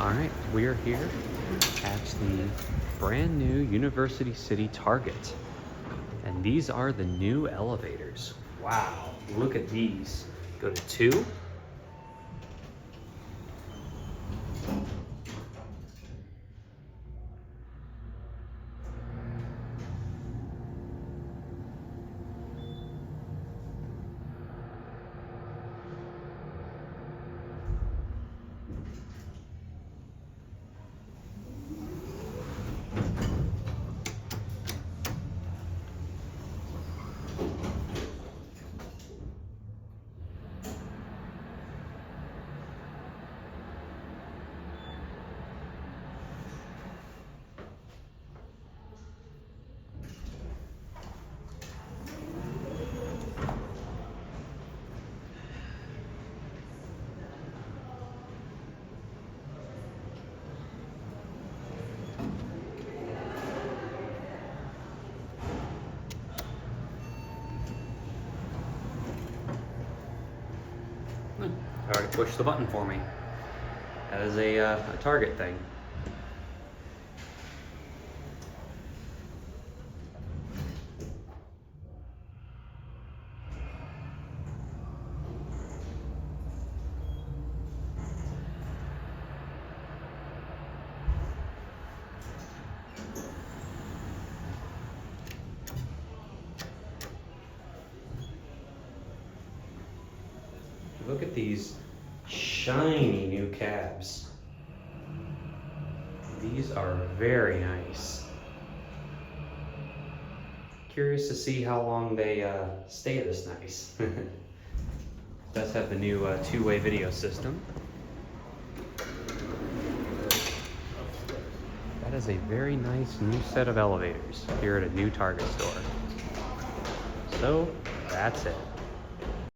All right, we are here at the brand new University City Target. And these are the new elevators. Wow, look at these. Go to 2. Already pushed the button for me. That is a Target thing. Look at these shiny new cabs. These are very nice. Curious to see how long they stay this nice. Does have the new two-way video system. That is a very nice new set of elevators here at a new Target store. So that's it.